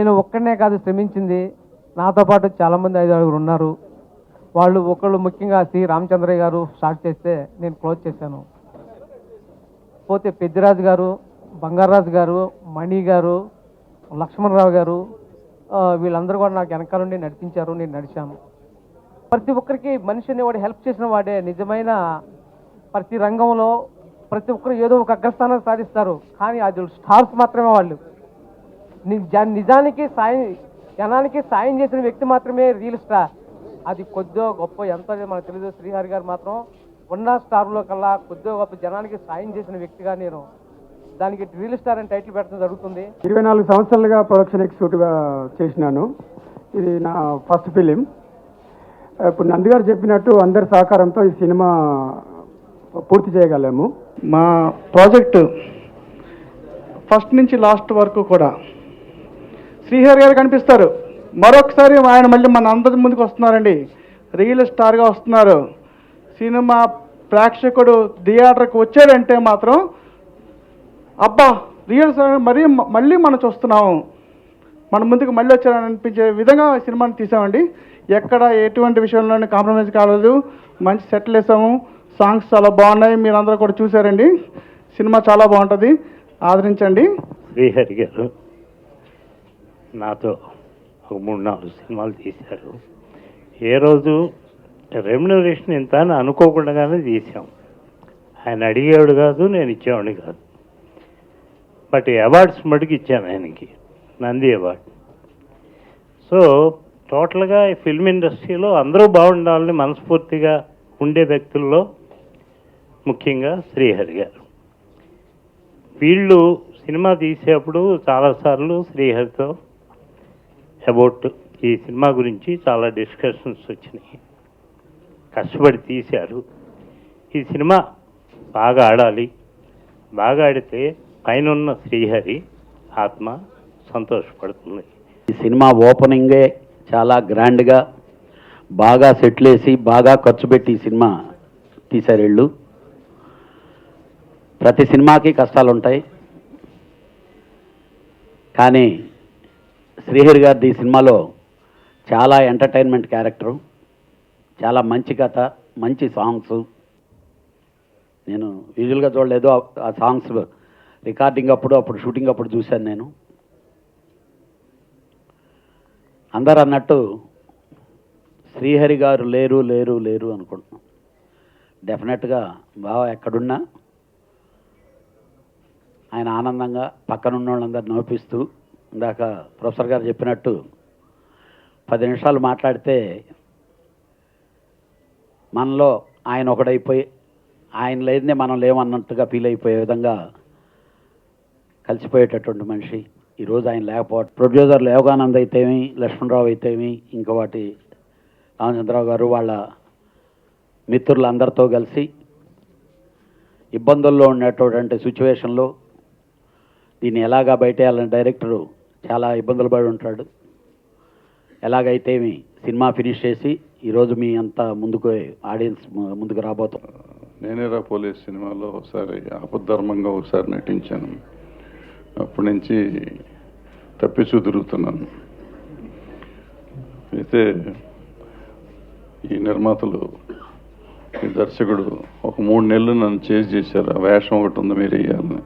నేను ఒక్కడనే కాదు శ్రమించింది, నాతో పాటు చాలామంది 5 ఉన్నారు. వాళ్ళు ఒకళ్ళు ముఖ్యంగా సి రామచంద్రయ్య గారు స్టార్ట్ చేస్తే నేను క్లోజ్ చేశాను. పోతే పెద్దిరాజు గారు, బంగారాజు గారు, మణి గారు, లక్ష్మణరావు గారు, వీళ్ళందరూ కూడా నాకు వెనకాల నుండి నడిపించారు, నేను నడిచాను. ప్రతి ఒక్కరికి మనిషి అనేవాడు హెల్ప్ చేసిన వాడే నిజమైన ప్రతి రంగంలో ప్రతి ఒక్కరు ఏదో ఒక అగ్రస్థానం సాధిస్తారు. కానీ అది స్టార్స్ మాత్రమే వాళ్ళు. నిజానికి జనానికి సాయం చేసిన వ్యక్తి మాత్రమే రియల్ స్టార్. అది కొద్దిగా గొప్ప ఎంత మనకు తెలియదు. శ్రీహరి గారు మాత్రం ఉన్న స్టార్లో కల్లా కొద్దిగా గొప్ప జనానికి సాయం చేసిన వ్యక్తిగా నేను దానికి రియల్ స్టార్ అని టైటిల్ పెట్టడం జరుగుతుంది. 24 సంవత్సరాలుగా ప్రొడక్షన్ ఎగ్జిక్యూటివ్గా చేసినాను. ఇది నా ఫస్ట్ ఫిలిం. ఇప్పుడు నంది గారు చెప్పినట్టు అందరి సహకారంతో ఈ సినిమా పూర్తి చేయగలము. మా ప్రాజెక్టు ఫస్ట్ నుంచి లాస్ట్ వరకు కూడా శ్రీహరి గారు కనిపిస్తారు. మరొకసారి ఆయన మళ్ళీ మన అందరి ముందుకు వస్తున్నారండి. రియల్ స్టార్గా వస్తున్నారు. సినిమా ప్రేక్షకుడు థియేటర్కి వచ్చాడంటే మాత్రం అబ్బా రియల్ స్టార్ మళ్ళీ మనం చూస్తున్నాము, మన ముందుకు మళ్ళీ వచ్చారని అనిపించే విధంగా సినిమాని తీసామండి. ఎక్కడ ఎటువంటి విషయంలోనే కాంప్రమైజ్ కాలేదు. మంచి సెటిల్ వేసాము. సాంగ్స్ చాలా బాగున్నాయి, మీరందరూ కూడా చూసారండి. సినిమా చాలా బాగుంటుంది, ఆదరించండి. శ్రీహరి గారు నాతో ఒక 3-4 సినిమాలు తీశారు. ఏ రోజు రెమ్యునరేషన్ ఇంత అని అనుకోకుండానే తీసాం. ఆయన అడిగేవాడు కాదు, నేను ఇచ్చేవాడిని కాదు. బట్ అవార్డ్స్ మటుకు ఇచ్చాను ఆయనకి, నంది అవార్డు. సో టోటల్గా ఈ ఫిల్మ్ ఇండస్ట్రీలో అందరూ బాగుండాలని మనస్ఫూర్తిగా ఉండే వ్యక్తుల్లో ముఖ్యంగా శ్రీహరి గారు. వీళ్ళు సినిమా తీసేప్పుడు చాలాసార్లు శ్రీహరితో అబౌట్ ఈ సినిమా గురించి చాలా డిస్కషన్స్ వచ్చినాయి. కష్టపడి తీశారు. ఈ సినిమా బాగా ఆడాలి, బాగా ఆడితే పైన శ్రీహరి ఆత్మ సంతోషపడుతుంది. ఈ సినిమా ఓపెనింగే చాలా గ్రాండ్గా బాగా సెటిల్ వేసి బాగా ఖర్చు పెట్టి ఈ సినిమా తీశారు వీళ్ళు. ప్రతి సినిమాకి కష్టాలు ఉంటాయి, కానీ శ్రీహరి గారిది ఈ సినిమాలో చాలా ఎంటర్టైన్మెంట్ క్యారెక్టరు, చాలా మంచి కథ, మంచి సాంగ్స్. నేను విజువల్గా చూడలేదు, ఆ సాంగ్స్ రికార్డింగ్ అప్పుడు షూటింగ్ అప్పుడు చూశాను నేను. అందరు అన్నట్టు శ్రీహరి గారు లేరు లేరు లేరు అనుకుంటున్నాం. డెఫినెట్గా బాగా ఎక్కడున్నా ఆయన ఆనందంగా పక్కనున్న వాళ్ళందరూ నవ్విస్తూ, ఇందాక ప్రొఫెసర్ గారు చెప్పినట్టు 10 నిమిషాలు మాట్లాడితే మనలో ఆయన ఒకడైపోయి ఆయన లేదే మనం లేమన్నట్టుగా ఫీల్ అయిపోయే విధంగా కలిసిపోయేటటువంటి మనిషి. ఈరోజు ఆయన లేకపోవడం, ప్రొడ్యూసర్లు యోగానంద్ అయితేమి, లక్ష్మణరావు అయితేమి, ఇంకా వాటి రామచంద్రరావు గారు వాళ్ళ మిత్రులందరితో కలిసి ఇబ్బందుల్లో ఉండేటటువంటి సిచ్యువేషన్లో దీన్ని ఎలాగా బయటేయాలని డైరెక్టరు చాలా ఇబ్బందులు పడి ఉంటాడు. ఎలాగైతేమి సినిమా ఫినిష్ చేసి ఈరోజు మీ అంతా ముందుకు ఆడియన్స్ ముందుకు రాబోతాం. నేనేరా పోలీస్ సినిమాలో ఒకసారి ఆపద్ధర్మంగా ఒకసారి నటించాను. అప్పటి నుంచి తప్పిచూ తిరుగుతున్నాను. అయితే ఈ నిర్మాతలు, ఈ దర్శకుడు ఒక 3 నెలలు నన్ను చేసి చేశారు. ఆ వేషం ఒకటి ఉంది, మీరు వేయాలని.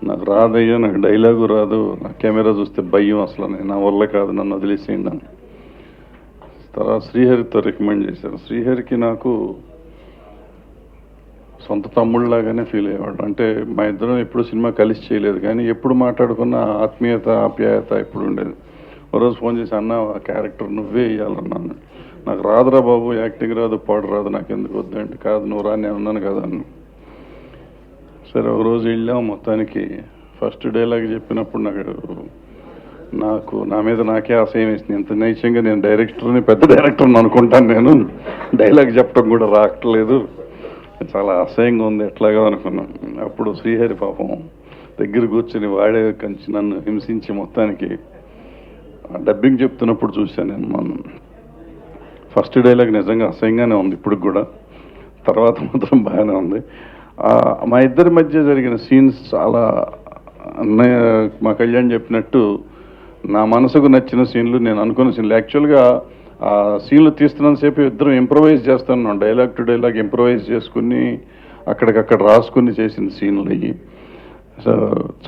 నాకు రాదయ్యా, నాకు డైలాగు రాదు, నా కెమెరా చూస్తే భయం, అసలు నా వల్ల కాదు, నన్ను వదిలేసేయండి. తర్వాత శ్రీహరితో రికమెండ్ చేశారు. శ్రీహరికి నాకు సొంత తమ్ముళ్ళలాగానే ఫీల్ అయ్యేవాడు. అంటే మా ఇద్దరం ఎప్పుడు సినిమా కలిసి చేయలేదు, కానీ ఎప్పుడు మాట్లాడుకున్న ఆత్మీయత, ఆప్యాయత ఎప్పుడు ఉండేది. ఓ రోజు ఫోన్ చేసి, అన్న ఆ క్యారెక్టర్ నువ్వే వేయాలన్నాను. నాకు రాదురా బాబు, యాక్టింగ్ రాదు, పాడు రాదు, నాకు ఎందుకు వద్దంటే, కాదు నువ్వు రా, నేను ఉన్నాను కదా అని. సరే ఒకరోజు వెళ్ళాం. మొత్తానికి ఫస్ట్ డైలాగ్ చెప్పినప్పుడు నాకు నా మీద నాకే అసహ్యం వేసింది. ఇంత నైశ్యంగా నేను డైరెక్టర్ని, పెద్ద డైరెక్టర్ని అనుకుంటాను, నేను డైలాగ్ చెప్పడం కూడా రావట్లేదు, చాలా అసహ్యంగా ఉంది, ఎట్లాగా అనుకున్నాం. అప్పుడు శ్రీహరి పాపం దగ్గర కూర్చొని వాడే కంచి నన్ను హింసించి మొత్తానికి డబ్బింగ్ చెప్తున్నప్పుడు చూశాను నేను. మనం ఫస్ట్ డైలాగ్ నిజంగా అసహ్యంగానే ఉంది ఇప్పుడు కూడా, తర్వాత మాత్రం బాగానే ఉంది. మా ఇద్దరి మధ్య జరిగిన సీన్స్ చాలా, అన్నయ్య మా కళ్యాణ్ చెప్పినట్టు నా మనసుకు నచ్చిన సీన్లు, నేను అనుకున్న సీన్లు. యాక్చువల్గా ఆ సీన్లు తీస్తున్నంతసేపు ఇద్దరం ఇంప్రవైజ్ చేస్తున్నాం, డైలాగ్ టు డైలాగ్ ఇంప్రవైజ్ చేసుకుని అక్కడికక్కడ రాసుకుని చేసిన సీన్లు అయ్యి. సో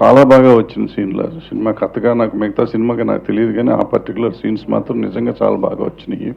చాలా బాగా వచ్చిన సీన్లు. సినిమా కథగా నాకు మిగతా సినిమాగా నాకు తెలియదు కానీ ఆ పర్టికులర్ సీన్స్ మాత్రం నిజంగా చాలా బాగా వచ్చినాయి.